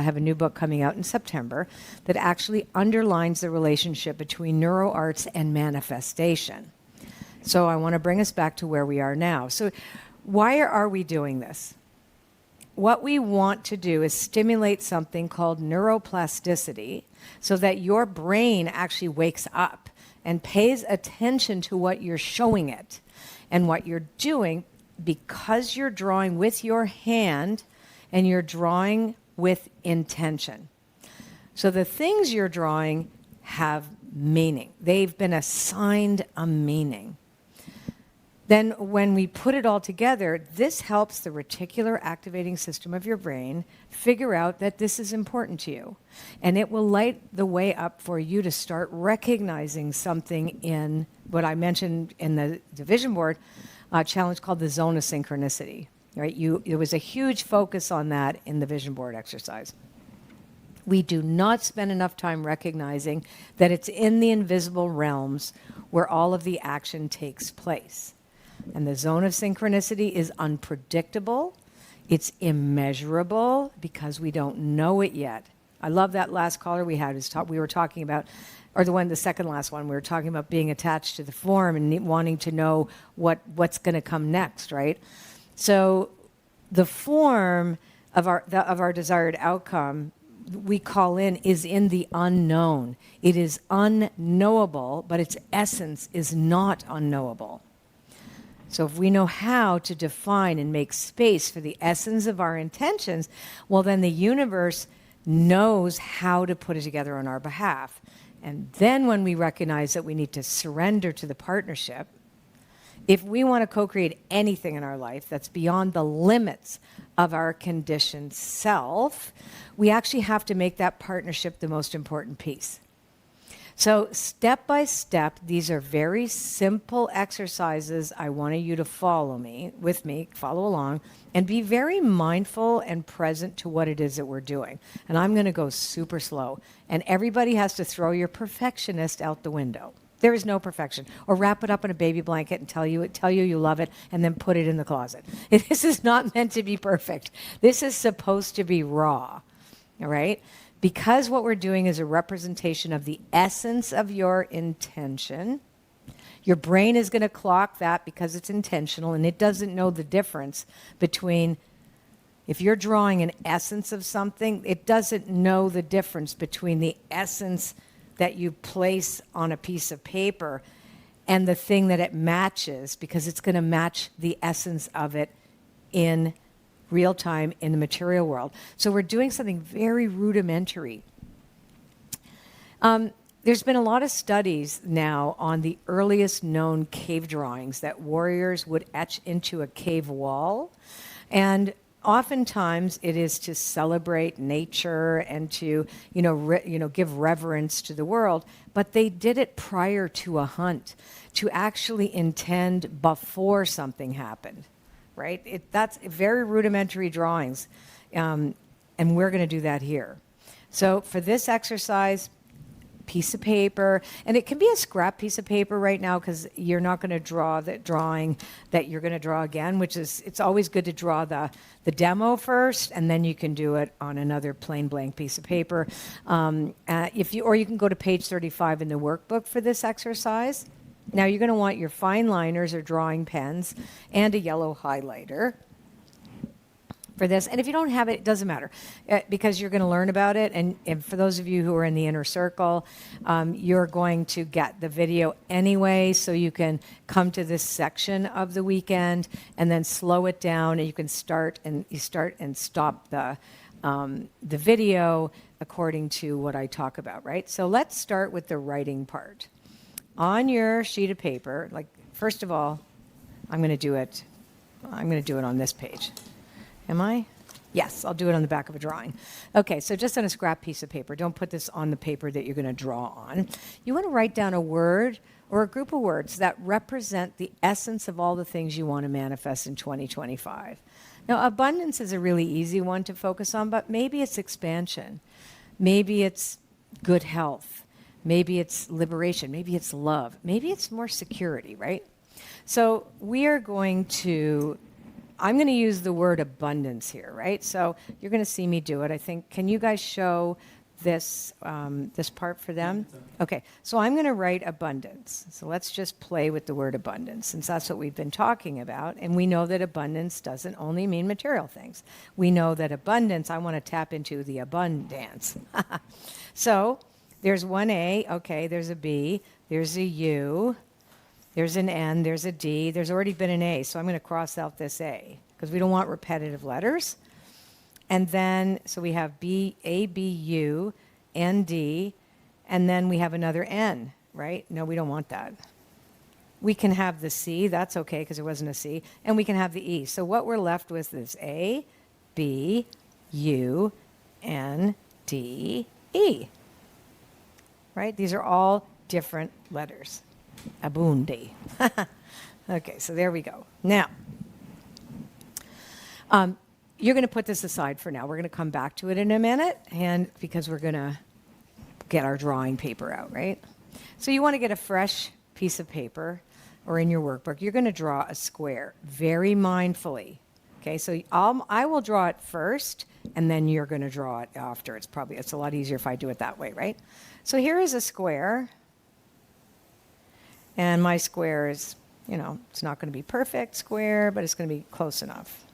I have a new book coming out in September that actually underlines the relationship between NeuroArts and manifestation. So I want to bring us back to where we are now. So why are we doing this? What we want to do is stimulate something called neuroplasticity so that your brain actually wakes up and pays attention to what you're showing it and what you're doing, because you're drawing with your hand and you're drawing with intention. So the things you're drawing have meaning. They've been assigned a meaning. Then when we put it all together, this helps the reticular activating system of your brain figure out that this is important to you. And it will light the way up for you to start recognizing something in what I mentioned in the vision board challenge called the zone of synchronicity. Right? There was a huge focus on that in the vision board exercise. We do not spend enough time recognizing that it's in the invisible realms where all of the action takes place. And the zone of synchronicity is unpredictable. It's immeasurable because we don't know it yet. I love that last caller we had. We were talking about, or the second last one, we were talking about being attached to the form and wanting to know what's going to come next, right? So the form of our desired outcome we call in is in the unknown. It is unknowable, but its essence is not unknowable. So if we know how to define and make space for the essence of our intentions, well, then the universe knows how to put it together on our behalf. And then when we recognize that we need to surrender to the partnership, if we want to co-create anything in our life that's beyond the limits of our conditioned self, we actually have to make that partnership the most important piece. So step by step, these are very simple exercises. I want you to follow along, and be very mindful and present to what it is that we're doing. And I'm going to go super slow. And everybody has to throw your perfectionist out the window. There is no perfection. Or wrap it up in a baby blanket and tell you you love it, and then put it in the closet. This is not meant to be perfect. This is supposed to be raw, all right? Because what we're doing is a representation of the essence of your intention. Your brain is going to clock that because it's intentional, and it doesn't know the difference between, if you're drawing an essence of something, it doesn't know the difference between the essence that you place on a piece of paper and the thing that it matches, because it's going to match the essence of it in real time in the material world. So we're doing something very rudimentary. There's been a lot of studies now on the earliest known cave drawings that warriors would etch into a cave wall. And oftentimes it is to celebrate nature and to, give reverence to the world. But they did it prior to a hunt, to actually intend before something happened. Right? That's very rudimentary drawings, and we're going to do that here. So for this exercise, piece of paper, and it can be a scrap piece of paper right now because you're not going to draw the drawing that you're going to draw again, which is, it's always good to draw the demo first, and then you can do it on another plain blank piece of paper. Or you can go to page 35 in the workbook for this exercise. Now you're going to want your fine liners or drawing pens and a yellow highlighter for this. And if you don't have it, it doesn't matter because you're going to learn about it. And for those of you who are in the inner circle, you're going to get the video anyway, so you can come to this section of the weekend and then slow it down, and you can start and stop the video according to what I talk about, right? So let's start with the writing part. On your sheet of paper, first of all, I'm going to do it on this page. Am I? Yes, I'll do it on the back of a drawing. Okay, so just on a scrap piece of paper. Don't put this on the paper that you're going to draw on. You want to write down a word or a group of words that represent the essence of all the things you want to manifest in 2025. Now, abundance is a really easy one to focus on, but maybe it's expansion. Maybe it's good health. Maybe it's liberation. Maybe it's love. Maybe it's more security, right? So we are going to I'm going to use the word abundance here, right? So you're going to see me do it. I think, can you guys show this, this part for them? Okay, so I'm going to write abundance. So let's just play with the word abundance, since that's what we've been talking about. And we know that abundance doesn't only mean material things. We know that abundance, I want to tap into the abundance. So there's one A, okay, there's a B, there's a U, there's an N, there's a D, there's already been an A, so I'm going to cross out this A, because we don't want repetitive letters. And then, so we have B, A, B, U, N, D, and then we have another N, right? No, we don't want that. We can have the C, that's okay, because there wasn't a C, and we can have the E. So what we're left with is A, B, U, N, D, E. Right? These are all different letters. ABUND. Okay, so there we go. Now, you're going to put this aside for now. We're going to come back to it in a minute, and because we're going to get our drawing paper out, right? So you want to get a fresh piece of paper or in your workbook. You're going to draw a square very mindfully. Okay, so I will draw it first, and then you're going to draw it after. It's a lot easier if I do it that way, right? So here is a square, and my square is, it's not going to be perfect square, but it's going to be close enough.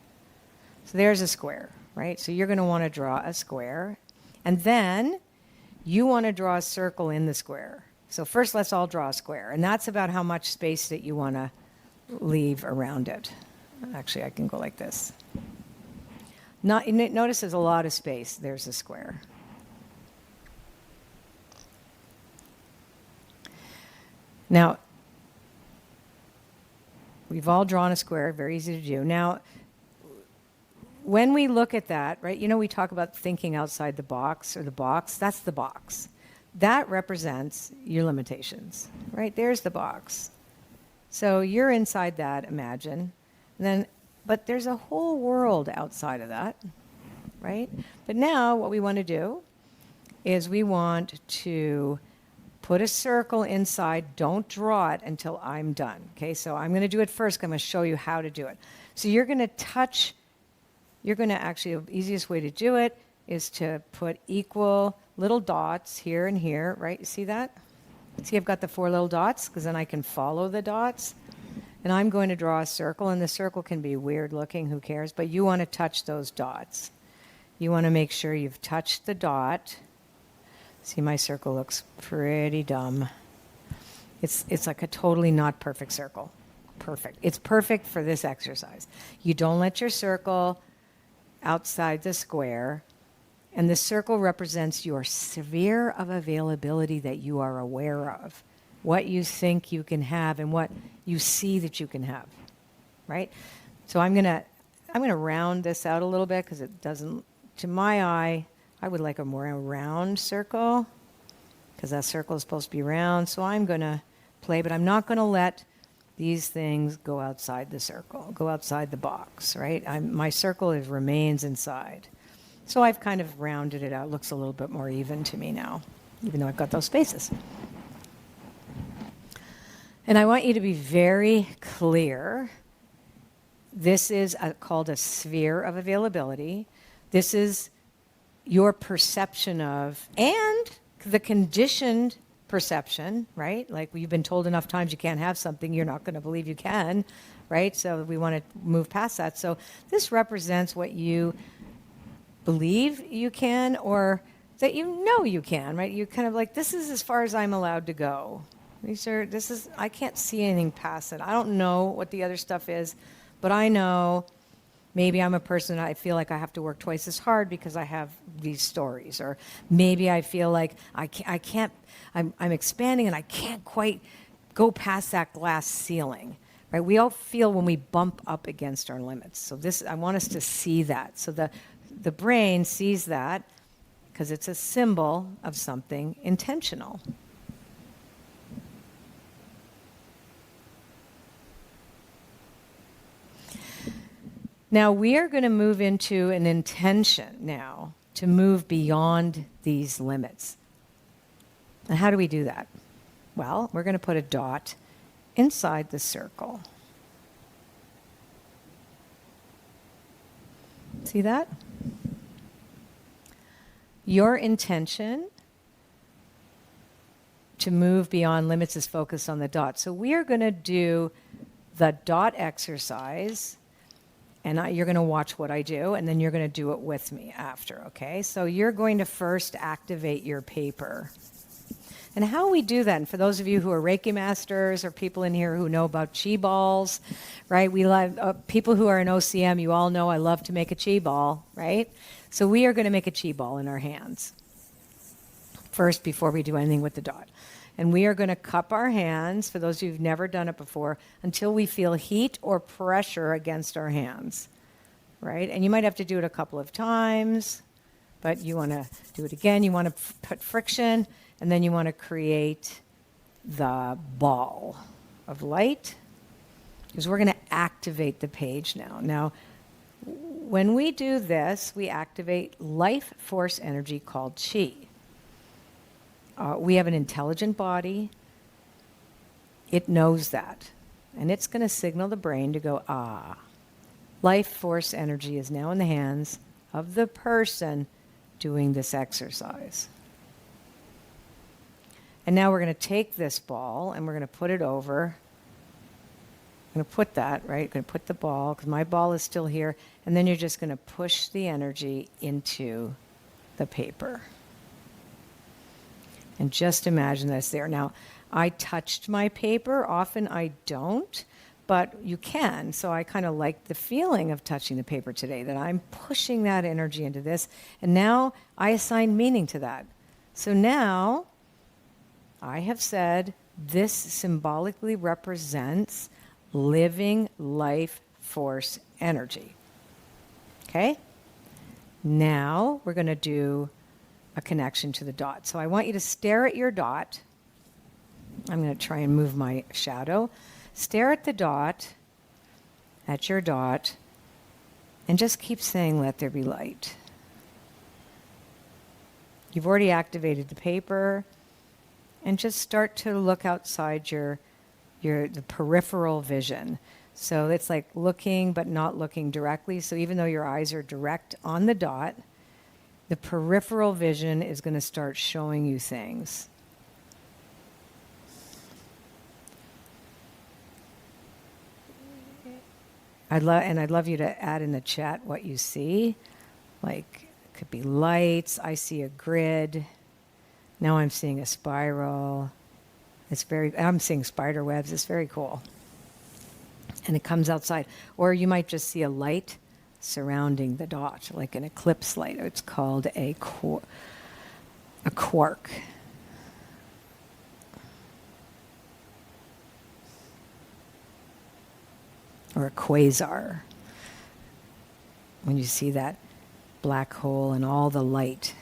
So there's a square, right? So you're going to want to draw a square, and then you want to draw a circle in the square. So first, let's all draw a square, and that's about how much space that you want to leave around it. Actually, I can go like this. Notice there's a lot of space. There's a square. Now, we've all drawn a square, very easy to do. Now, when we look at that, right, we talk about thinking outside the box, or the box, that's the box. That represents your limitations, right? There's the box. So you're inside that, imagine. But there's a whole world outside of that, right? But now what we want to do is we want to put a circle inside. Don't draw it until I'm done. Okay, so I'm going to do it first. I'm going to show you how to do it. So you're going to actually, the easiest way to do it is to put equal little dots here and here, right? You see that? See, I've got the 4 little dots, because then I can follow the dots. And I'm going to draw a circle, and the circle can be weird looking, who cares? But you want to touch those dots. You want to make sure you've touched the dot. See, my circle looks pretty dumb. It's like a totally not perfect circle. Perfect. It's perfect for this exercise. You don't let your circle outside the square, and the circle represents your sphere of availability that you are aware of, what you think you can have and what you see that you can have, right? So I'm gonna round this out a little bit, because it doesn't, to my eye, I would like a more round circle, because that circle is supposed to be round. So I'm going to play, but I'm not going to let these things go outside the circle, go outside the box, right? My circle remains inside. So I've kind of rounded it out. It looks a little bit more even to me now, even though I've got those spaces. And I want you to be very clear. This is called a sphere of availability. This is your perception of, and the conditioned perception, right? Like, you've been told enough times you can't have something, you're not going to believe you can, right? So we want to move past that. So this represents what you believe you can, or that you can, right? You're kind of like, this is as far as I'm allowed to go. I can't see anything past it. I don't know what the other stuff is, but I know maybe I'm a person, I feel like I have to work twice as hard because I have these stories. Or maybe I feel like I'm expanding and I can't quite go past that glass ceiling, right? We all feel when we bump up against our limits. So I want us to see that. So the brain sees that because it's a symbol of something intentional. Now, we are going to move into an intention now to move beyond these limits. And how do we do that? Well, we're going to put a dot inside the circle. See that? Your intention to move beyond limits is focused on the dot. So we are going to do the dot exercise, and you're going to watch what I do, and then you're going to do it with me after, okay? So you're going to first activate your paper. And how we do that, and for those of you who are Reiki masters or people in here who know about chi balls, right? We love, people who are in OCM, you all know I love to make a chi ball, right? So we are going to make a chi ball in our hands first before we do anything with the dot. And we are going to cup our hands, for those of you who've never done it before, until we feel heat or pressure against our hands, right? And you might have to do it a couple of times, but you want to do it again. You want to put friction, and then you want to create the ball of light, because we're going to activate the page now. Now, when we do this, we activate life force energy called chi. We have an intelligent body. It knows that. And it's going to signal the brain to go, life force energy is now in the hands of the person doing this exercise. And now we're going to take this ball and we're going to put it over. I'm going to put that, right? I'm going to put the ball, because my ball is still here. And then you're just going to push the energy into the paper. And just imagine that's there. Now, I touched my paper. Often I don't, but you can. So I kind of like the feeling of touching the paper today, that I'm pushing that energy into this. And now I assign meaning to that. So now I have said this symbolically represents living life force energy. Okay? Now we're going to do a connection to the dot. So I want you to stare at your dot. I'm going to try and move my shadow. Stare at the dot, at your dot, and just keep saying, let there be light. You've already activated the paper, and just start to look outside the peripheral vision. So it's like looking but not looking directly. So even though your eyes are direct on the dot, the peripheral vision is going to start showing you things. I'd love you to add in the chat what you see. Like, it could be lights. I see a grid. Now I'm seeing a spiral. I'm seeing spider webs. It's very cool. And it comes outside. Or you might just see a light surrounding the dot, like an eclipse light. It's called a quark. Or a quasar. When you see that black hole and all the light.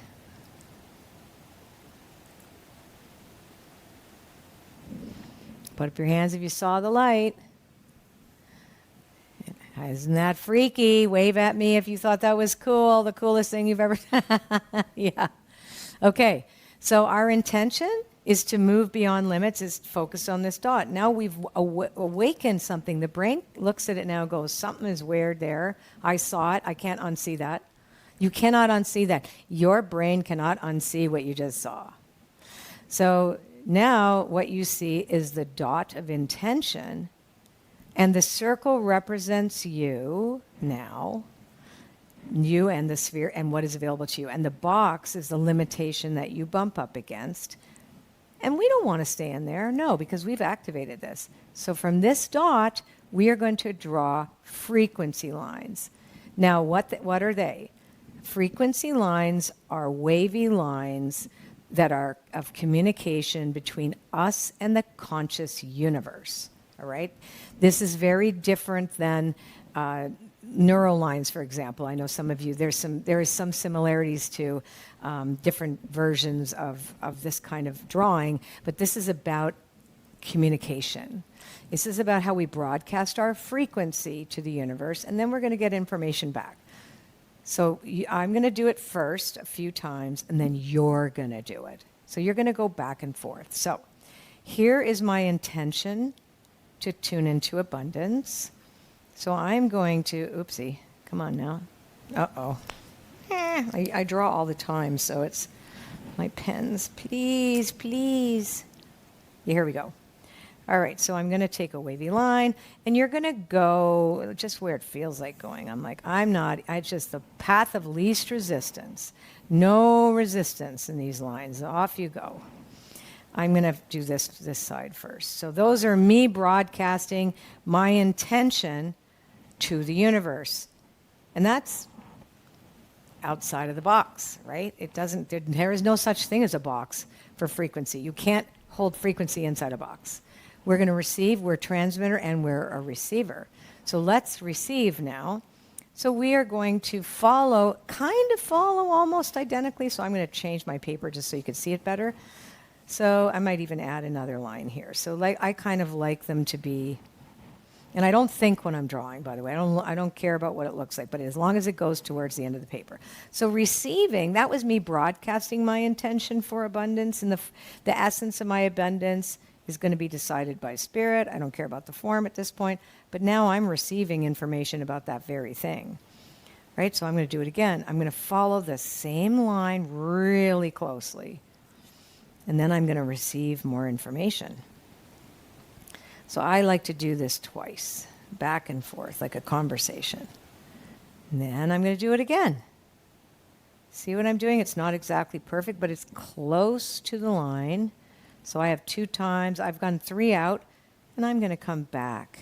Put up your hands if you saw the light. Isn't that freaky? Wave at me if you thought that was cool, the coolest thing you've ever done. Yeah. Okay, so our intention is to move beyond limits, is focused on this dot. Now we've awakened something. The brain looks at it now and goes, something is weird there. I saw it. I can't unsee that. You cannot unsee that. Your brain cannot unsee what you just saw. So now what you see is the dot of intention. And the circle represents you now, you and the sphere, and what is available to you. And the box is the limitation that you bump up against. And we don't want to stay in there, no, because we've activated this. So from this dot, we are going to draw frequency lines. Now, what are they? Frequency lines are wavy lines that are of communication between us and the conscious universe. All right? This is very different than neural lines, for example. I know some of you, there is some similarities to different versions of this kind of drawing, but this is about communication. This is about how we broadcast our frequency to the universe, and then we're going to get information back. So I'm going to do it first a few times, and then you're going to do it. So you're going to go back and forth. So here is my intention to tune into abundance. So I'm going to, oopsie, come on now. Uh-oh. I draw all the time, so it's my pens. Please, please. Yeah, here we go. All right, so I'm going to take a wavy line, and you're going to go just where it feels like going. It's just the path of least resistance. No resistance in these lines. Off you go. I'm going to do this side first. So those are me broadcasting my intention to the universe. And that's outside of the box, right? There is no such thing as a box for frequency. You can't hold frequency inside a box. We're going to receive, we're a transmitter, and we're a receiver. So let's receive now. So we are going to follow almost identically. So I'm going to change my paper just so you can see it better. So I might even add another line here. So I kind of like them to be, and I don't think when I'm drawing, by the way. I don't care about what it looks like, but as long as it goes towards the end of the paper. So receiving, that was me broadcasting my intention for abundance, and the essence of my abundance is going to be decided by spirit. I don't care about the form at this point, but now I'm receiving information about that very thing, right? So I'm going to do it again. I'm going to follow the same line really closely, and then I'm going to receive more information. So I like to do this twice, back and forth, like a conversation. And then I'm going to do it again. See what I'm doing? It's not exactly perfect, but it's close to the line. So I have 2 times. I've gone 3 out, and I'm going to come back.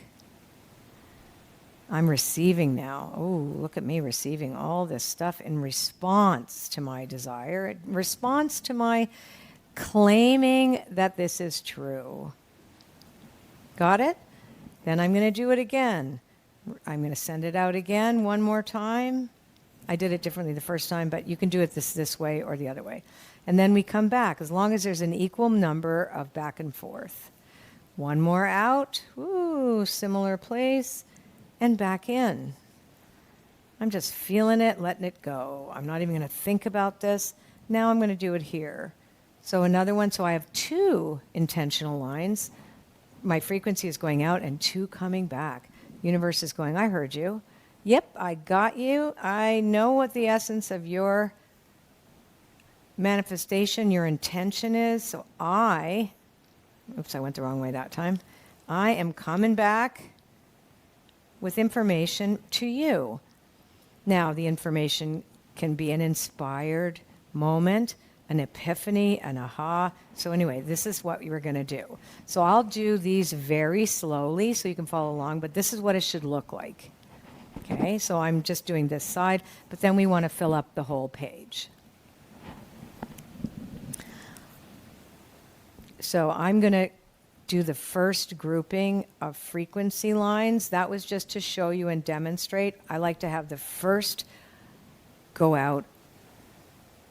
I'm receiving now. Oh, look at me receiving all this stuff in response to my desire, in response to my claiming that this is true. Got it? Then I'm going to do it again. I'm going to send it out again one more time. I did it differently the first time, but you can do it this way or the other way. And then we come back, as long as there's an equal number of back and forth. One more out. Ooh, similar place. And back in. I'm just feeling it, letting it go. I'm not even going to think about this. Now I'm going to do it here. So another one. So I have 2 intentional lines. My frequency is going out and 2 coming back. Universe is going, I heard you. Yep, I got you. I know what the essence of your manifestation, your intention is. So I went the wrong way that time. I am coming back with information to you. Now, the information can be an inspired moment, an epiphany, an aha. So anyway, this is what you were going to do. So I'll do these very slowly so you can follow along, but this is what it should look like. Okay, so I'm just doing this side, but then we want to fill up the whole page. So I'm going to do the first grouping of frequency lines. That was just to show you and demonstrate. I like to have the first go out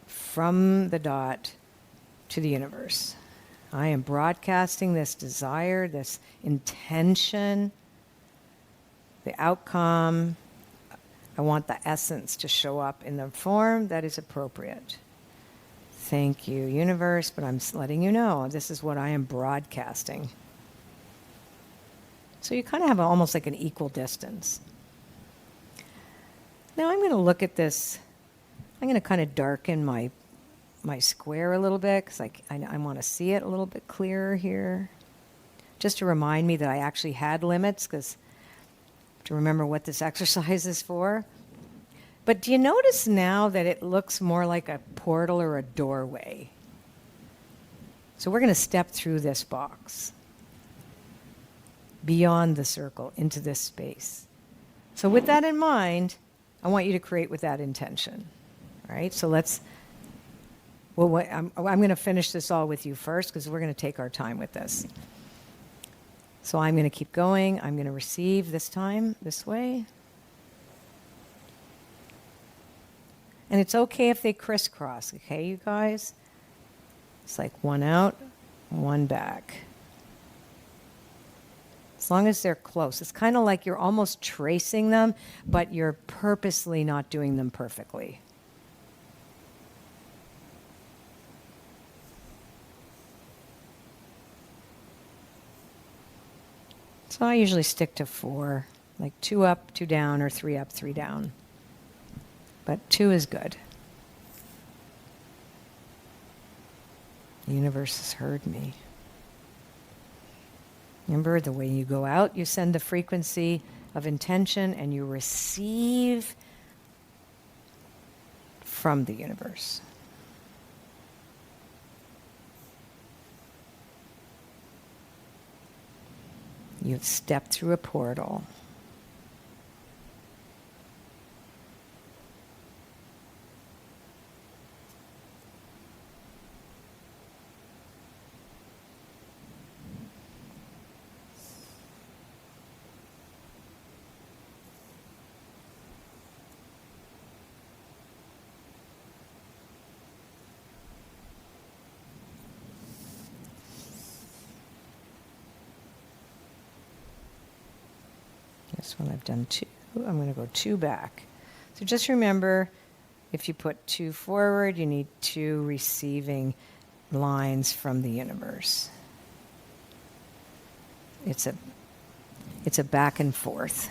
from the dot to the universe. I am broadcasting this desire, this intention, the outcome. I want the essence to show up in the form that is appropriate. Thank you, universe, but I'm letting you know this is what I am broadcasting. So you kind of have almost like an equal distance. Now I'm going to look at this. I'm going to kind of darken my square a little bit because I want to see it a little bit clearer here. Just to remind me that I actually had limits, because to remember what this exercise is for. But do you notice now that it looks more like a portal or a doorway? So we're going to step through this box, beyond the circle, into this space. So with that in mind, I want you to create with that intention. All right, so I'm going to finish this all with you first because we're going to take our time with this. So I'm going to keep going. I'm going to receive this time, this way. And it's okay if they crisscross, okay, you guys? It's like one out, one back. As long as they're close. It's kind of like you're almost tracing them, but you're purposely not doing them perfectly. So I usually stick to 4, like 2 up, 2 down, or 3 up, 3 down. but 2 is good. The universe has heard me. Remember, the way you go out, you send the frequency of intention and you receive from the universe. You've stepped through a portal. This one I've done 2. I'm going to go 2 back. So just remember, if you put 2 forward, you need 2 receiving lines from the universe. It's a back and forth.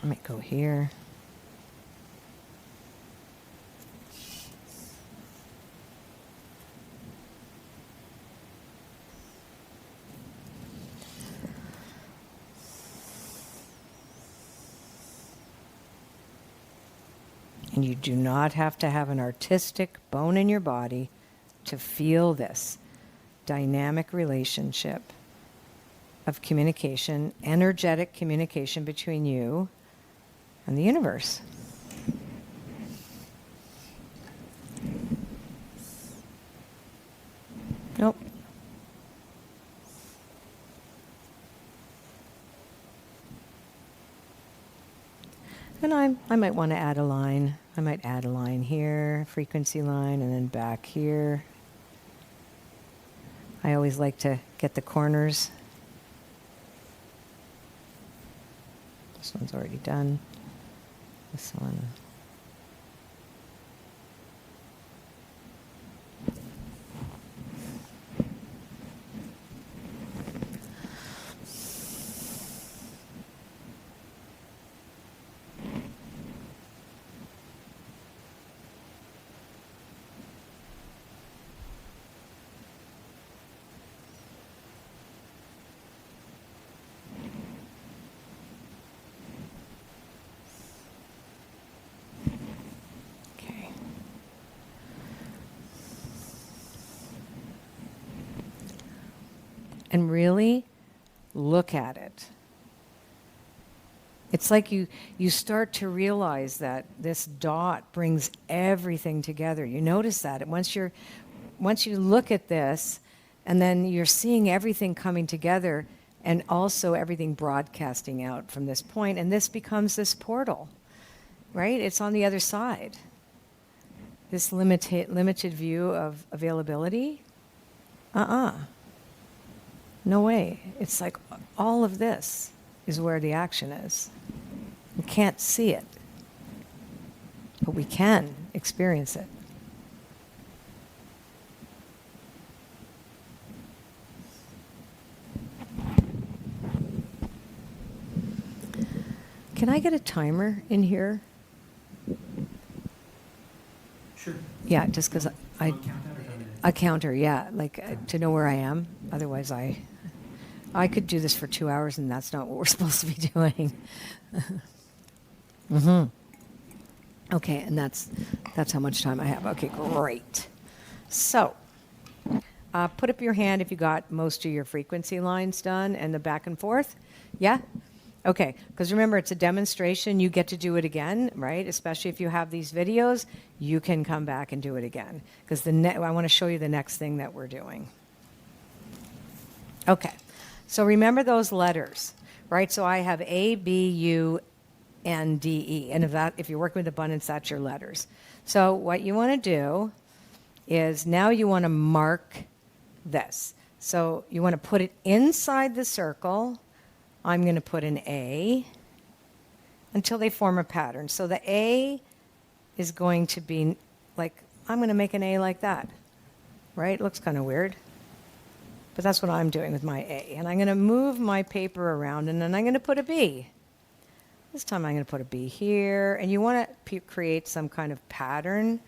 I might go here. And you do not have to have an artistic bone in your body to feel this dynamic relationship of communication, energetic communication between you and the universe. Nope. And I might want to add a line. I might add a line here, frequency line, and then back here. I always like to get the corners. This one's already done. This one. And really look at it. It's like you start to realize that this dot brings everything together. You notice that. And once you look at this, and then you're seeing everything coming together, and also everything broadcasting out from this point, and this becomes this portal, right? It's on the other side. This limited view of availability, no way. It's like all of this is where the action is. We can't see it, but we can experience it. Can I get a timer in here? Sure. Yeah, just because a counter, yeah, to know where I am. Otherwise, I could do this for 2 hours, and that's not what we're supposed to be doing. Okay, and that's how much time I have. Okay, great. So, put up your hand if you got most of your frequency lines done and the back and forth. Yeah? Okay, because remember, it's a demonstration. You get to do it again, right? Especially if you have these videos, you can come back and do it again. Because I want to show you the next thing that we're doing. Okay, so remember those letters, right? So I have A, B, U, N, D, E. And if you're working with abundance, that's your letters. So what you want to do is now you want to mark this. So you want to put it inside the circle. I'm going to put an A. until they form a pattern. So the A is going to be like, I'm going to make an A like that, right? It looks kind of weird. But that's what I'm doing with my A. And I'm going to move my paper around, and then I'm going to put a B. This time I'm going to put a B here. And you want to create some kind of pattern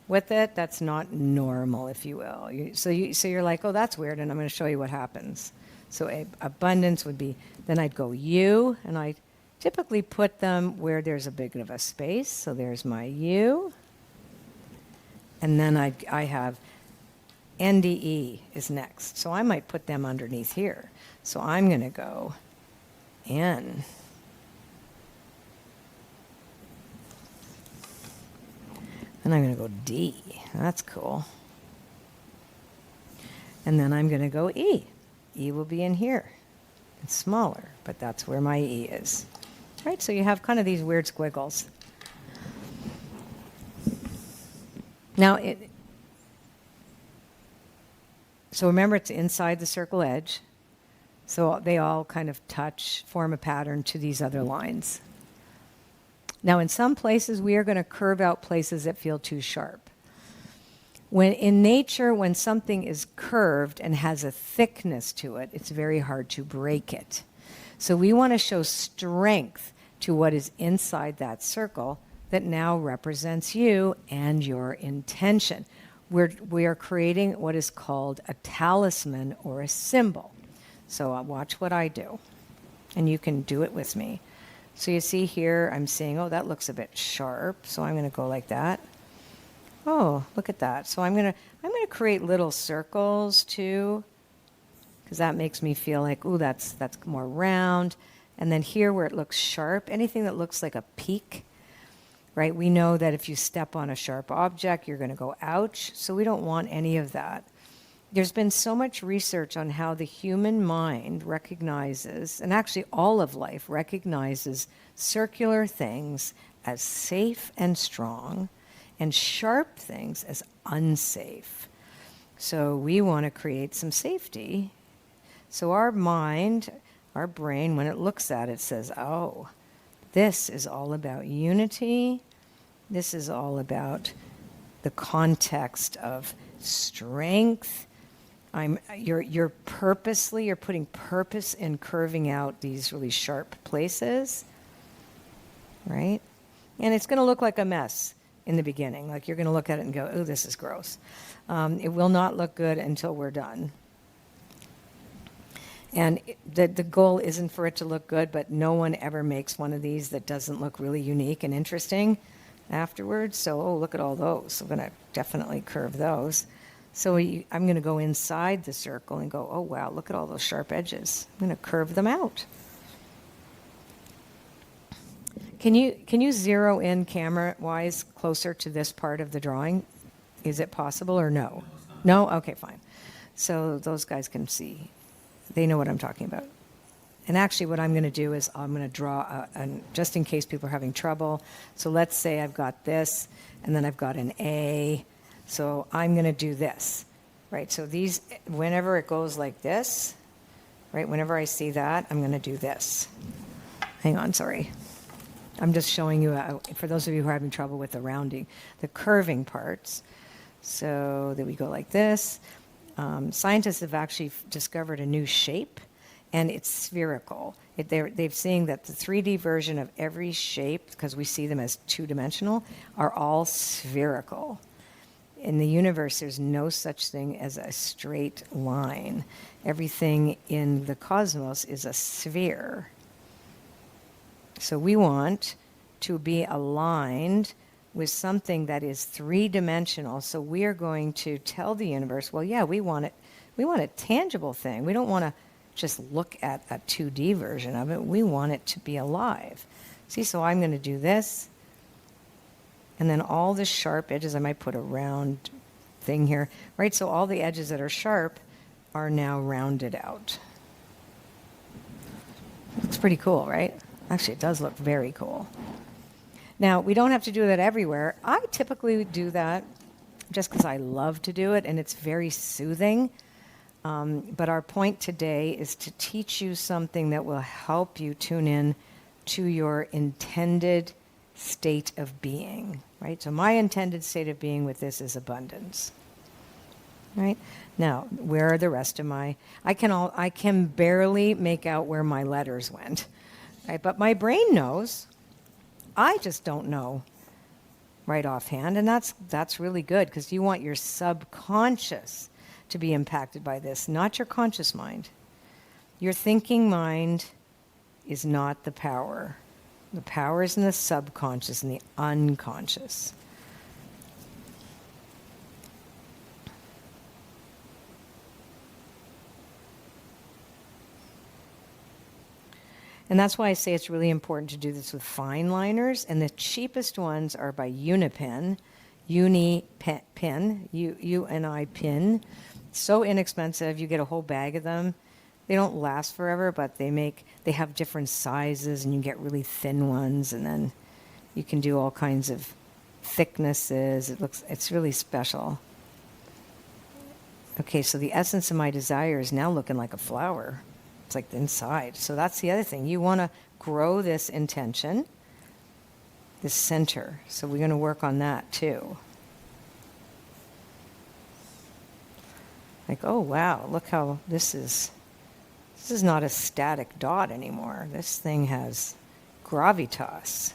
with it that's not normal, if you will. So you're like, oh, that's weird, and I'm going to show you what happens. So abundance would be, then I'd go U, and I typically put them where there's a big of a space. So there's my U. And then I have NDE is next. So I might put them underneath here. So I'm going to go N. And I'm going to go D. That's cool. And then I'm going to go E. E will be in here. It's smaller, but that's where my E is. Right? So you have kind of these weird squiggles. Now, so remember, it's inside the circle edge. So they all kind of form a pattern to these other lines. Now, in some places, we are going to curve out places that feel too sharp. In nature, when something is curved and has a thickness to it, it's very hard to break it. So we want to show strength to what is inside that circle that now represents you and your intention. We are creating what is called a talisman or a symbol. So watch what I do, and you can do it with me. So you see here, I'm saying, oh, that looks a bit sharp, so I'm going to go like that. Oh, look at that. So I'm going to create little circles too, because that makes me feel like, ooh, that's more round. And then here where it looks sharp, anything that looks like a peak, right? We know that if you step on a sharp object, you're going to go ouch. So we don't want any of that. There's been so much research on how the human mind recognizes, and actually all of life recognizes circular things as safe and strong, and sharp things as unsafe. So we want to create some safety. So our mind, our brain, when it looks at it, says, oh, this is all about unity. This is all about the context of strength. You're putting purpose in curving out these really sharp places, right? And it's going to look like a mess in the beginning. Like you're going to look at it and go, oh, this is gross. It will not look good until we're done. And the goal isn't for it to look good, but no one ever makes one of these that doesn't look really unique and interesting afterwards. So, oh, look at all those. I'm going to definitely curve those. So I'm going to go inside the circle and go, oh, wow, look at all those sharp edges. I'm going to curve them out. Can you zero in camera-wise closer to this part of the drawing? Is it possible or no? No? Okay, fine. So those guys can see. They know what I'm talking about. And actually what I'm going to do is I'm going to draw, just in case people are having trouble. So let's say I've got this, and then I've got an A. So I'm going to do this, right? So these, whenever it goes like this, right, whenever I see that, I'm going to do this. Hang on, sorry. I'm just showing you, for those of you who are having trouble with the rounding, the curving parts. So that we go like this. Scientists have actually discovered a new shape, and it's spherical. They've seen that the 3D version of every shape, because we see them as two-dimensional, are all spherical. In the universe, there's no such thing as a straight line. Everything in the cosmos is a sphere. So we want to be aligned with something that is three-dimensional. So we are going to tell the universe, well, yeah, we want a tangible thing. We don't want to just look at a 2D version of it. We want it to be alive. See, so I'm going to do this. And then all the sharp edges, I might put a round thing here, right? So all the edges that are sharp are now rounded out. Looks pretty cool, right? Actually, it does look very cool. Now, we don't have to do that everywhere. I typically do that just because I love to do it, and it's very soothing. But our point today is to teach you something that will help you tune in to your intended state of being, right? So my intended state of being with this is abundance, right? Now, where are the rest of my, I can barely make out where my letters went, right? But my brain knows. I just don't know right offhand, and that's really good, because you want your subconscious to be impacted by this, not your conscious mind. Your thinking mind is not the power. The power is in the subconscious and the unconscious. And that's why I say it's really important to do this with fine liners. And the cheapest ones are by Unipin, U-N-I pin. So inexpensive. You get a whole bag of them. They don't last forever, but they have different sizes, and you get really thin ones, and then you can do all kinds of thicknesses. It's really special. Okay, so the essence of my desire is now looking like a flower. It's like the inside. So that's the other thing. You want to grow this intention, this center. So we're going to work on that too. Like, oh wow, look how this is not a static dot anymore. This thing has gravitas.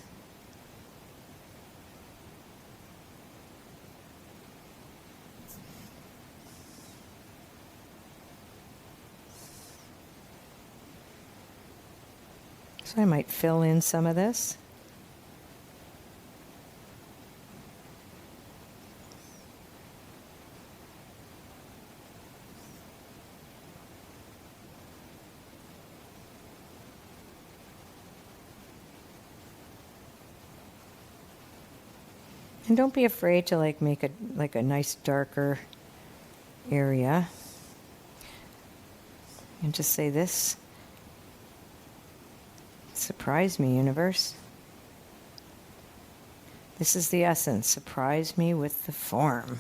So I might fill in some of this. And don't be afraid to make a nice darker area. And just say this. Surprise me, universe. This is the essence. Surprise me with the form.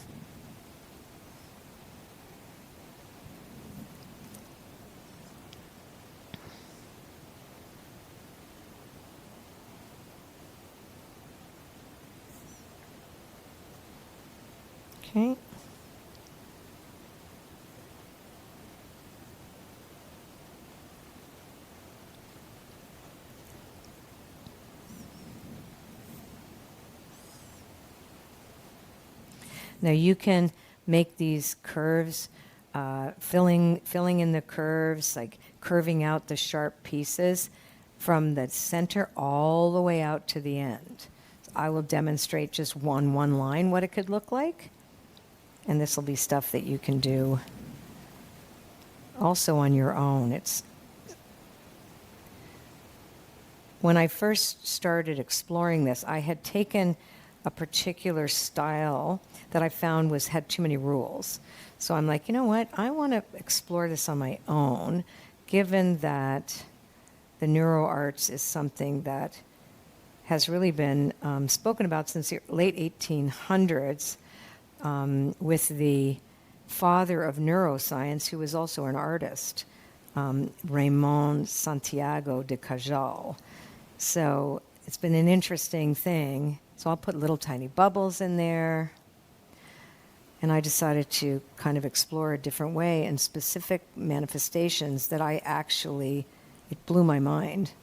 Okay. Now you can make these curves, filling in the curves, like curving out the sharp pieces from the center all the way out to the end. So I will demonstrate just one line what it could look like. And this will be stuff that you can do also on your own. When I first started exploring this, I had taken a particular style that I found had too many rules. So I'm like, you know what? I want to explore this on my own, given that the NeuroArts is something that has really been spoken about since the late 1800s with the father of neuroscience, who was also an artist, Raymond Santiago de Cajal. So it's been an interesting thing. So I'll put little tiny bubbles in there. And I decided to kind of explore a different way and specific manifestations that it blew my mind.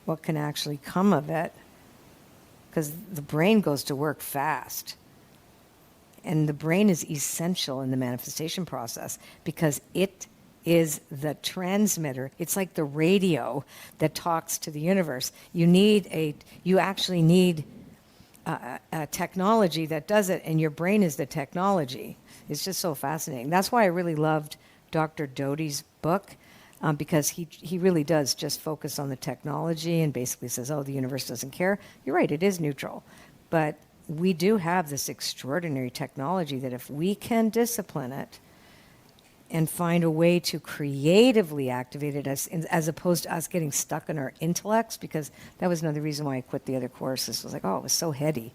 What can actually come of it? Because the brain goes to work fast. And the brain is essential in the manifestation process because it is the transmitter. It's like the radio that talks to the universe. You actually need a technology that does it, and your brain is the technology. It's just so fascinating. That's why I really loved Dr. Doty's book, because he really does just focus on the technology and basically says, oh, the universe doesn't care. You're right, it is neutral. But we do have this extraordinary technology that if we can discipline it and find a way to creatively activate it as opposed to us getting stuck in our intellects, because that was another reason why I quit the other courses. It was like, oh, it was so heady.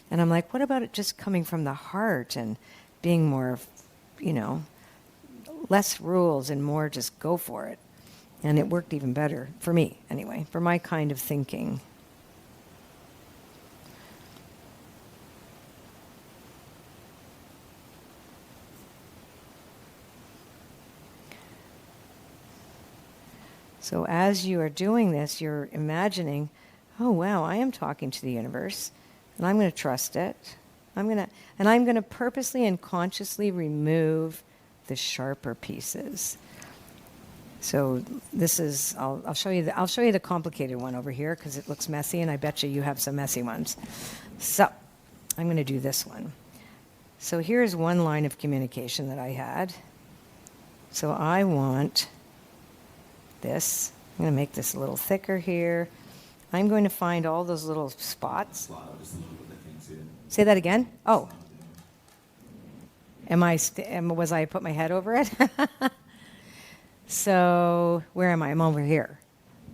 And I'm like, what about it just coming from the heart and being more, less rules and more just go for it. And it worked even better, for me anyway, for my kind of thinking. So as you are doing this, you're imagining, oh wow, I am talking to the universe, and I'm going to trust it. I'm going to purposely and consciously remove the sharper pieces. So this is, I'll show you the complicated one over here because it looks messy, and I bet you have some messy ones. So I'm going to do this one. So here's one line of communication that I had. So I want this. I'm going to make this a little thicker here. I'm going to find all those little spots. Say that again? Oh. Was I put my head over it? So where am I? I'm over here,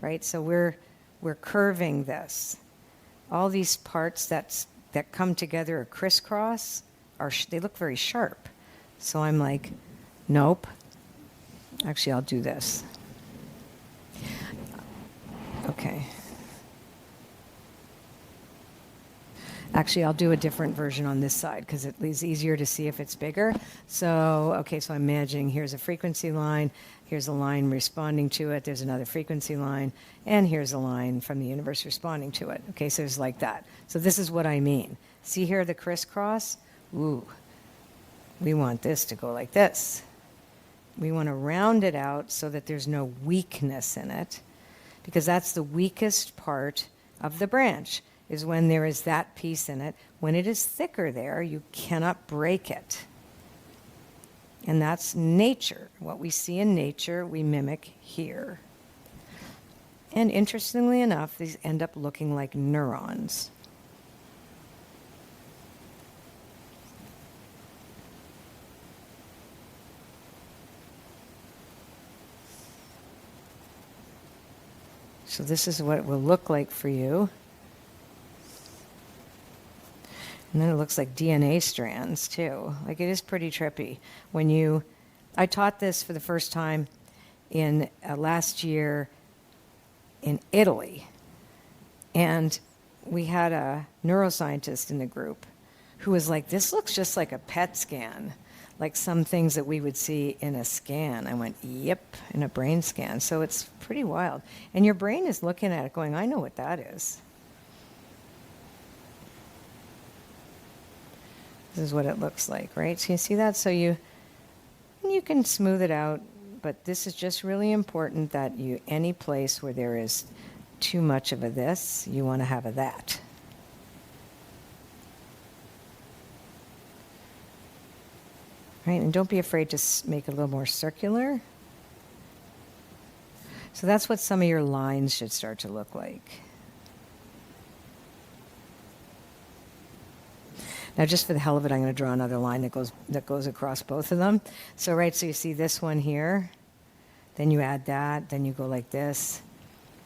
right? So we're curving this. All these parts that come together or crisscross, they look very sharp. So I'm like, nope. Actually, I'll do this. Okay. Actually, I'll do a different version on this side because it is easier to see if it's bigger. So, okay, so I'm imagining here's a frequency line, here's a line responding to it, there's another frequency line, and here's a line from the universe responding to it. Okay, so it's like that. So this is what I mean. See here the crisscross? Ooh, we want this to go like this. We want to round it out so that there's no weakness in it, because that's the weakest part of the branch, is when there is that piece in it. When it is thicker there, you cannot break it. And that's nature. What we see in nature, we mimic here. And interestingly enough, these end up looking like neurons. So this is what it will look like for you. And then it looks like DNA strands too. Like, it is pretty trippy. I taught this for the first time in last year in Italy. And we had a neuroscientist in the group who was like, this looks just like a PET scan, like some things that we would see in a scan. I went, yep, in a brain scan. So it's pretty wild. And your brain is looking at it going, I know what that is. This is what it looks like, right? So you see that? So you can smooth it out, but this is just really important that any place where there is too much of a this, you want to have a that. Right? And don't be afraid to make it a little more circular. So that's what some of your lines should start to look like. Now, just for the hell of it, I'm going to draw another line that goes across both of them. So, right, so you see this one here, then you add that, then you go like this,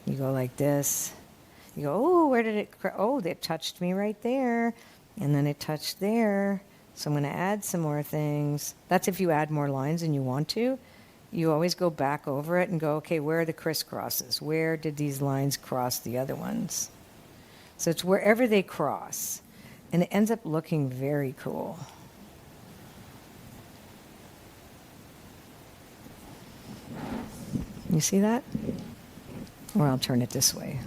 you go like this, you go, oh, where did it, it touched me right there, and then it touched there, so I'm going to add some more things. That's if you add more lines and you want to. You always go back over it and go, okay, where are the crisscrosses? Where did these lines cross the other ones? So it's wherever they cross. And it ends up looking very cool. You see that? Or I'll turn it this way.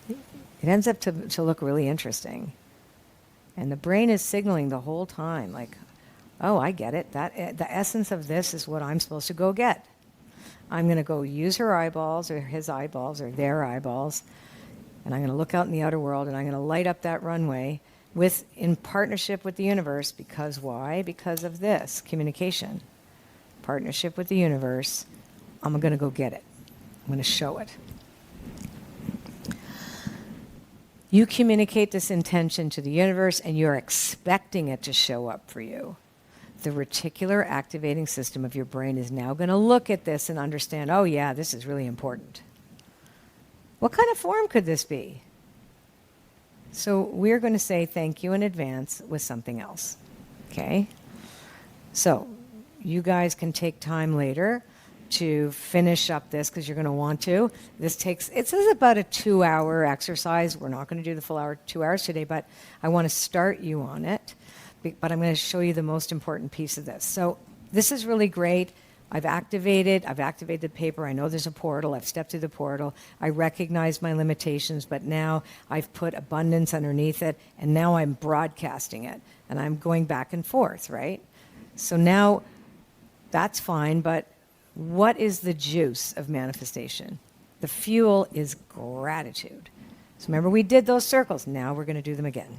It ends up to look really interesting. And the brain is signaling the whole time, like, oh, I get it. The essence of this is what I'm supposed to go get. I'm going to go use her eyeballs or his eyeballs or their eyeballs, and I'm going to look out in the outer world, and I'm going to light up that runway in partnership with the universe. Because why? Because of this communication. Partnership with the universe. I'm going to go get it. I'm going to show it. You communicate this intention to the universe, and you're expecting it to show up for you. The reticular activating system of your brain is now going to look at this and understand, oh yeah, this is really important. What kind of form could this be? So we're going to say thank you in advance with something else. Okay? So you guys can take time later to finish up this because you're going to want to. It says about a 2-hour exercise. We're not going to do the full hour, 2 hours today, but I want to start you on it. But I'm going to show you the most important piece of this. So this is really great. I've activated the paper. I know there's a portal. I've stepped through the portal. I recognize my limitations, but now I've put abundance underneath it, and now I'm broadcasting it, and I'm going back and forth, right? So now that's fine, but what is the juice of manifestation? The fuel is gratitude. So remember, we did those circles. Now we're going to do them again.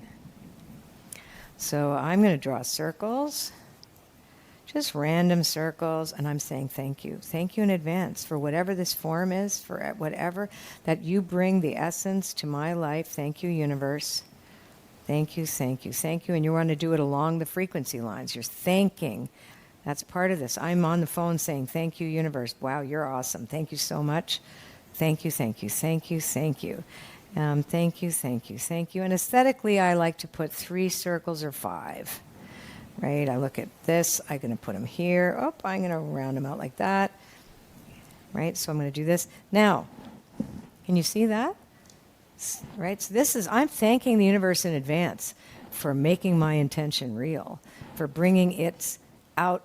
So I'm going to draw circles, just random circles, and I'm saying thank you. Thank you in advance for whatever this form is, for whatever that you bring the essence to my life. Thank you, universe. Thank you, thank you, thank you. And you want to do it along the frequency lines. You're thanking. That's part of this. I'm on the phone saying, thank you, universe. Wow, you're awesome. Thank you so much. Thank you, thank you, thank you, thank you. Thank you, thank you, thank you. And aesthetically, I like to put 3 circles or 5. Right? I look at this. I'm going to put them here. Oh, I'm going to round them out like that. Right? So I'm going to do this. Now, can you see that? Right? So I'm thanking the universe in advance for making my intention real, for bringing it out,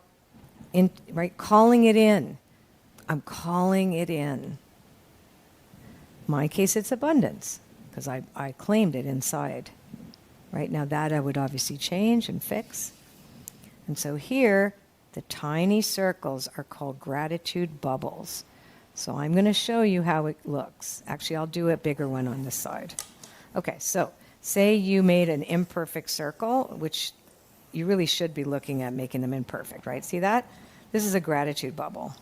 right? Calling it in. I'm calling it in. In my case, it's abundance, because I claimed it inside. Right? Now that I would obviously change and fix. And so here, the tiny circles are called gratitude bubbles. So I'm going to show you how it looks. Actually, I'll do a bigger one on this side. Okay, so say you made an imperfect circle, which you really should be looking at making them imperfect, right? See that? This is a gratitude bubble.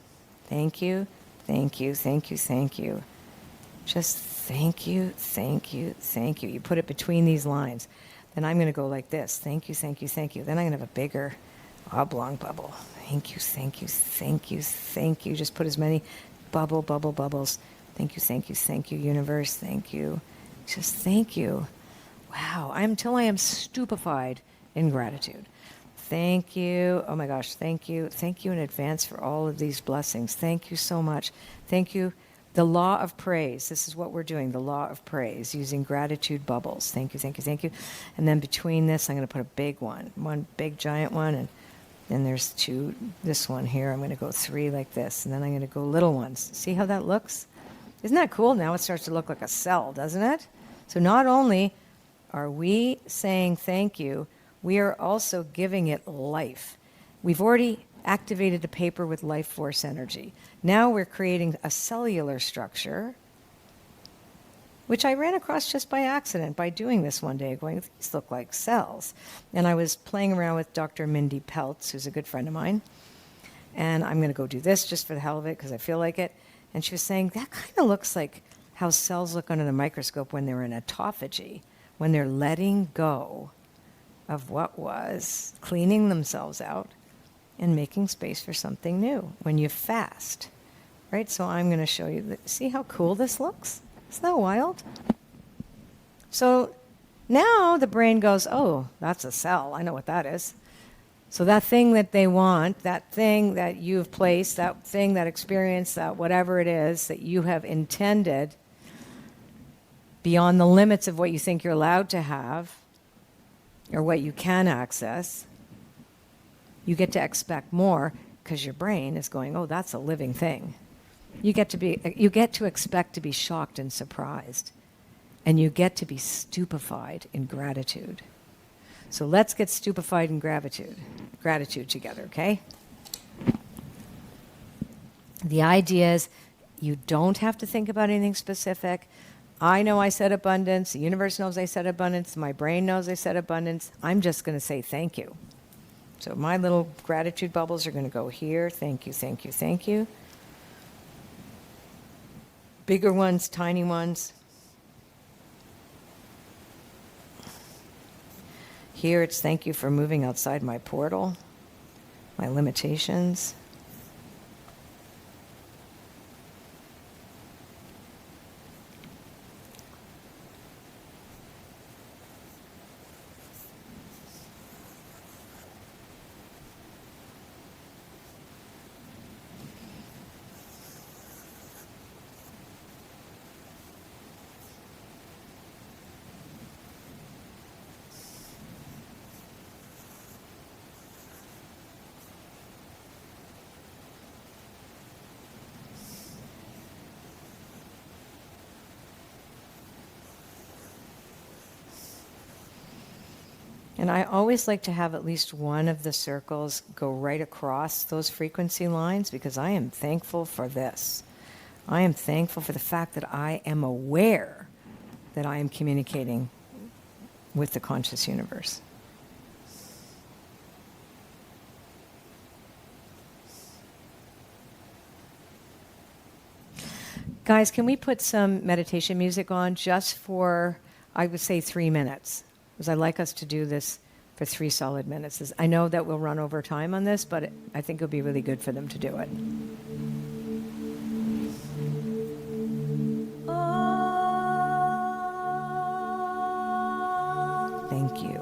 Thank you, thank you, thank you, thank you. Just thank you, thank you, thank you. You put it between these lines. Then I'm going to go like this. Thank you, thank you, thank you. Then I'm going to have a bigger oblong bubble. Thank you, thank you, thank you, thank you. Just put as many bubbles. Thank you, universe. Thank you. Just thank you. Wow. Until I am stupefied in gratitude. Thank you. Oh my gosh, thank you. Thank you in advance for all of these blessings. Thank you so much. Thank you. The law of praise. This is what we're doing, the law of praise, using gratitude bubbles. Thank you, thank you, thank you. And then between this, I'm going to put a big one big giant one, and then there's 2, this one here. I'm going to go 3 like this, and then I'm going to go little ones. See how that looks? Isn't that cool? Now it starts to look like a cell, doesn't it? So not only are we saying thank you, we are also giving it life. We've already activated the paper with life force energy. Now we're creating a cellular structure, which I ran across just by accident by doing this one day, going, these look like cells. And I was playing around with Dr. Mindy Peltz, who's a good friend of mine. And I'm going to go do this just for the hell of it because I feel like it. And she was saying, that kind of looks like how cells look under the microscope when they're in autophagy, when they're letting go of what was, cleaning themselves out, and making space for something new when you fast, right? So I'm going to show you, see how cool this looks? Isn't that wild? So now the brain goes, oh, that's a cell. I know what that is. So that thing that they want, that thing that you've placed, that thing, that experience, that whatever it is that you have intended beyond the limits of what you think you're allowed to have or what you can access, you get to expect more because your brain is going, oh, that's a living thing. You get to expect to be shocked and surprised. And you get to be stupefied in gratitude. So let's get stupefied in gratitude together, okay? The idea is you don't have to think about anything specific. I know I said abundance. The universe knows I said abundance. My brain knows I said abundance. I'm just going to say thank you. So my little gratitude bubbles are going to go here. Thank you, thank you, thank you. Bigger ones, tiny ones. Here it's thank you for moving outside my portal, my limitations. And I always like to have at least one of the circles go right across those frequency lines, because I am thankful for this. I am thankful for the fact that I am aware that I am communicating with the conscious universe. Guys, can we put some meditation music on just for, I would say, 3 minutes? Because I like us to do this for 3 solid minutes. I know that we'll run over time on this, but I think it'll be really good for them to do it. Thank you.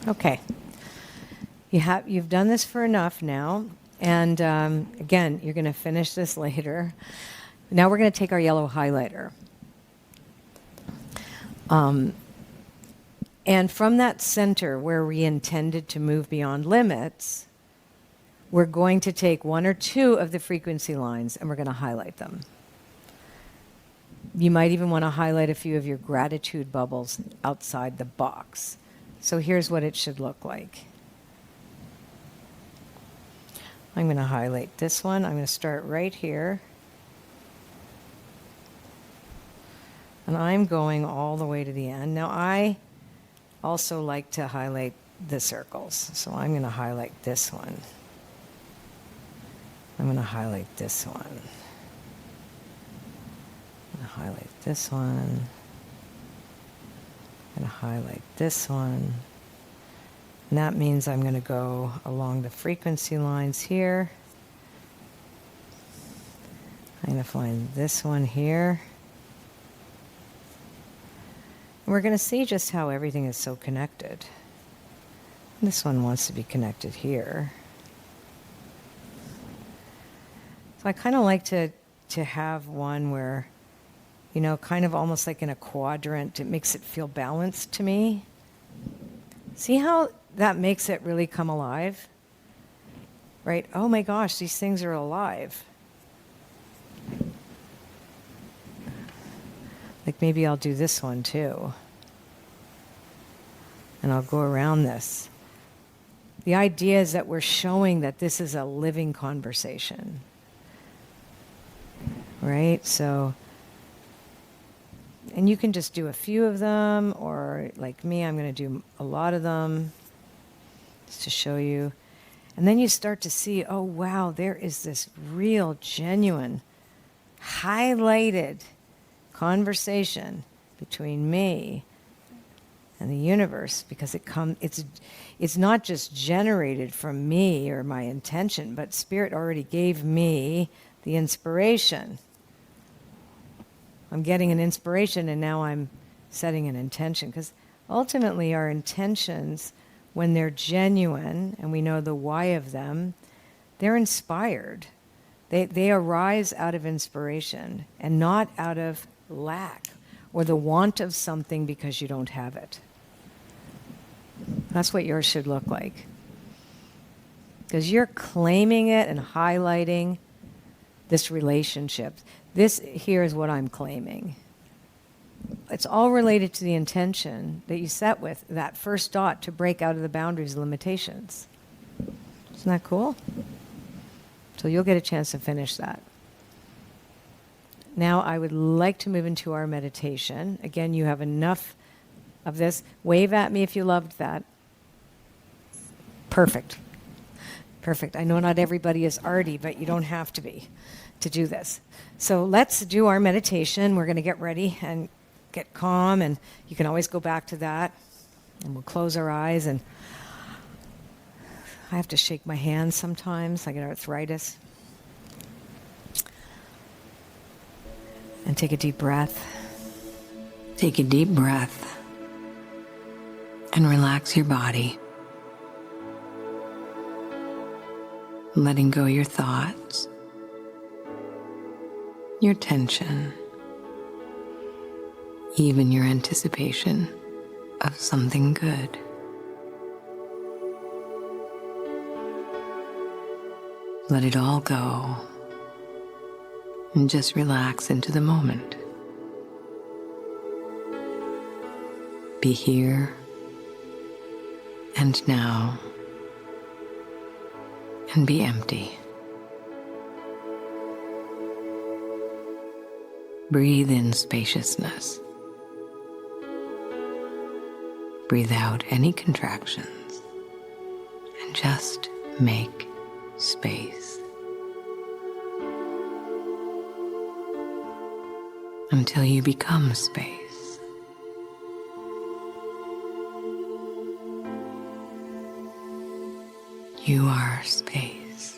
Okay. You've done this for enough now. And again, you're going to finish this later. Now we're going to take our yellow highlighter. And from that center where we intended to move beyond limits, we're going to take one or two of the frequency lines and we're going to highlight them. You might even want to highlight a few of your gratitude bubbles outside the box. So here's what it should look like. I'm going to highlight this one. I'm going to start right here. And I'm going all the way to the end. Now I also like to highlight the circles. So I'm going to highlight this one. I'm going to highlight this one. I'm going to highlight this one. I'm going to highlight this one. And that means I'm going to go along the frequency lines here. I'm going to find this one here. And we're going to see just how everything is so connected. This one wants to be connected here. So I kind of like to have one where, you know, kind of almost like in a quadrant. It makes it feel balanced to me. See how that makes it really come alive? Right? Oh my gosh, these things are alive. Like maybe I'll do this one too. And I'll go around this. The idea is that we're showing that this is a living conversation. Right? So, and you can just do a few of them, or like me, I'm going to do a lot of them just to show you. And then you start to see, oh wow, there is this real, genuine, highlighted conversation between me and the universe, because it's not just generated from me or my intention, but Spirit already gave me the inspiration. I'm getting an inspiration and now I'm setting an intention, because ultimately our intentions, when they're genuine and we know the why of them, they're inspired. They arise out of inspiration and not out of lack or the want of something because you don't have it. That's what yours should look like. Because you're claiming it and highlighting this relationship. This here is what I'm claiming. It's all related to the intention that you set with that first dot to break out of the boundaries and limitations. Isn't that cool? So you'll get a chance to finish that. Now I would like to move into our meditation. Again, you have enough of this. Wave at me if you loved that. Perfect. Perfect. I know not everybody is arty, but you don't have to be to do this. So let's do our meditation. We're going to get ready and get calm, and you can always go back to that. And we'll close our eyes, and I have to shake my hands sometimes. I get arthritis. And take a deep breath. Take a deep breath and relax your body. Letting go your thoughts, your tension, even your anticipation of something good. Let it all go and just relax into the moment. Be here and now, and be empty. Breathe in spaciousness. Breathe out any contractions, and just make space. Until you become space. You are space.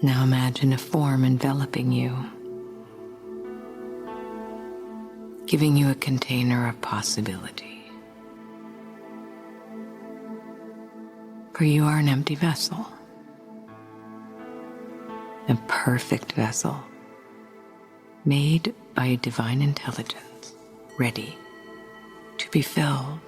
Now imagine a form enveloping you, giving you a container of possibility. For you are an empty vessel, a perfect vessel, made by a divine intelligence, ready to be filled.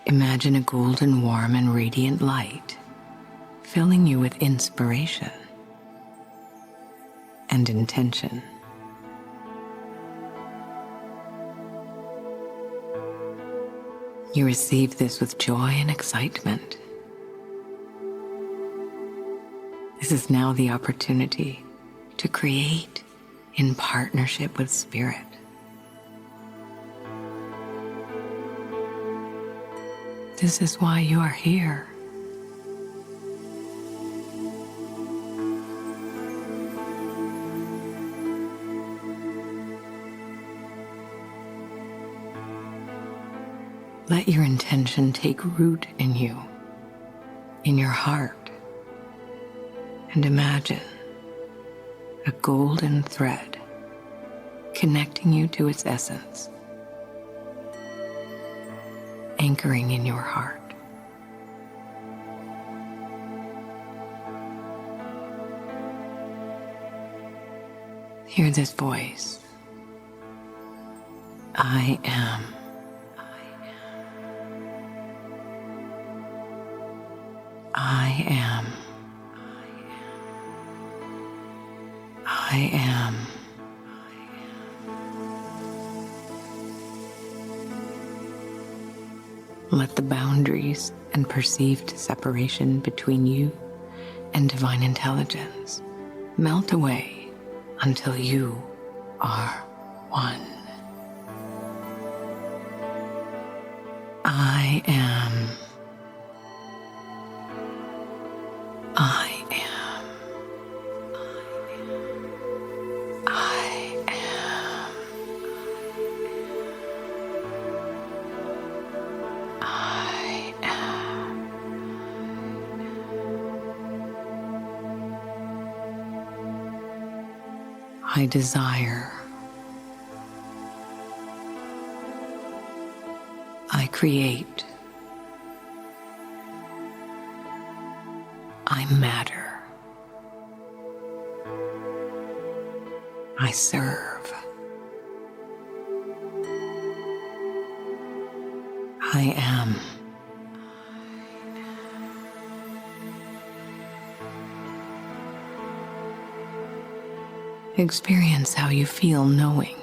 Imagine a golden, warm, and radiant light filling you with inspiration and intention. You receive this with joy and excitement. This is now the opportunity to create in partnership with Spirit. This is why you are here. Let your intention take root in you, in your heart, and imagine a golden thread connecting you to its essence, anchoring in your heart. Hear this voice. I am. I am. I am. Let the boundaries and perceived separation between you and divine intelligence melt away until you are one. I am. I am. I am. I am. I desire. I create. I matter. I serve. I am. Experience how you feel knowing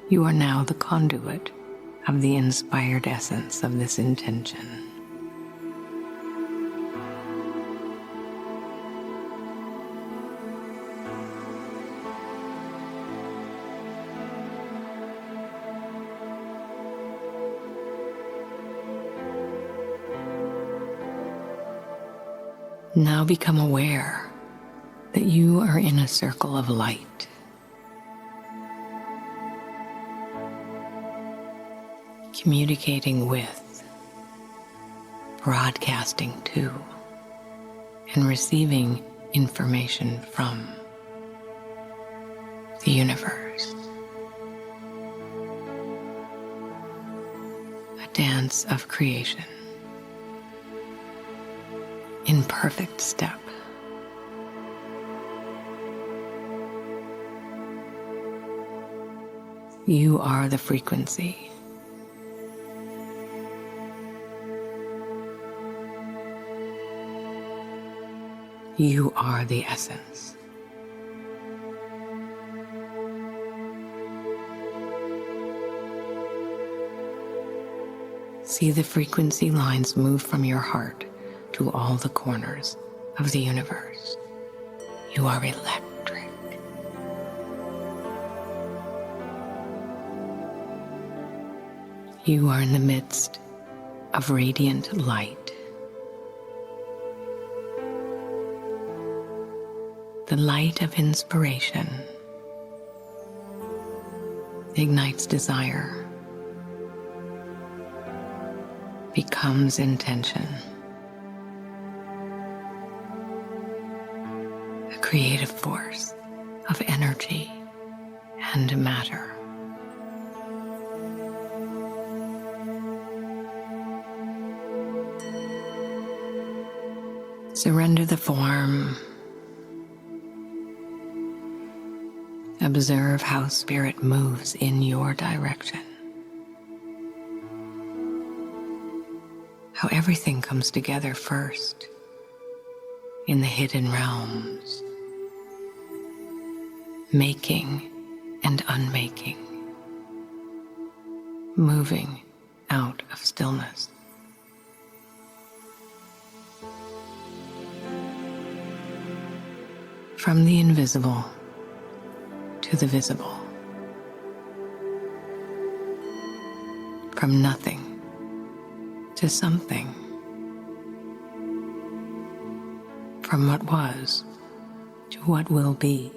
you are now the conduit of the inspired essence of this intention. Now become aware that you are in a circle of light. Communicating with, broadcasting to, and receiving information from the universe. A dance of creation in perfect step. You are the frequency. You are the essence. See the frequency lines move from your heart to all the corners of the universe. You are electric. You are in the midst of radiant light. The light of inspiration ignites desire, becomes intention, a creative force of energy and matter. Surrender the form. Observe how spirit moves in your direction. How everything comes together first in the hidden realms, making and unmaking, moving out of stillness. From the invisible to the visible, from nothing to something, from what was to what will be,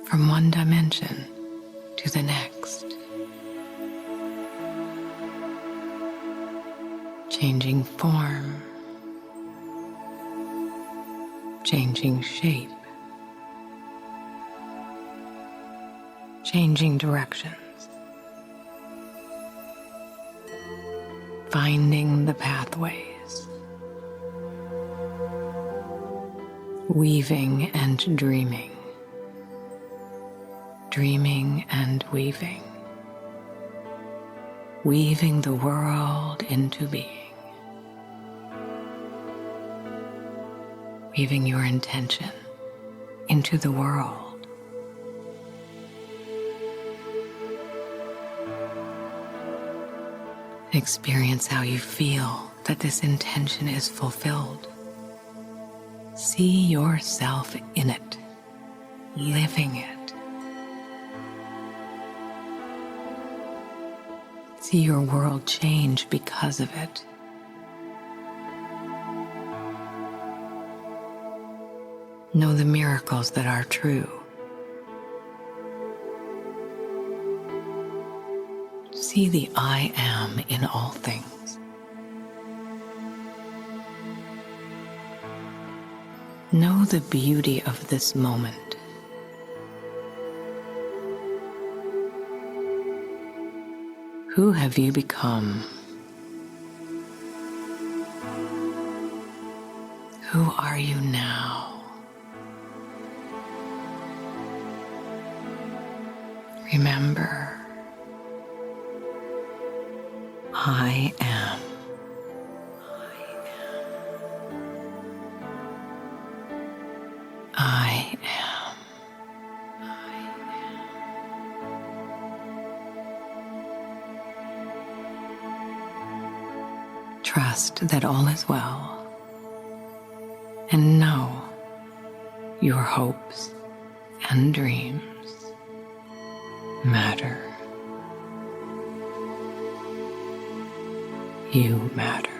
from one dimension to the next, changing form, changing shape, changing directions, finding the pathways, weaving and dreaming, dreaming and weaving, weaving the world into being, weaving your intention into the world. Experience how you feel that this intention is fulfilled. See yourself in it, living it. See your world change because of it. Know the miracles that are true. See the I am in all things. Know the beauty of this moment. Who have you become? Who are you now? Remember, I am. I am. Trust that all is well, and know your hopes and dreams matter. You matter.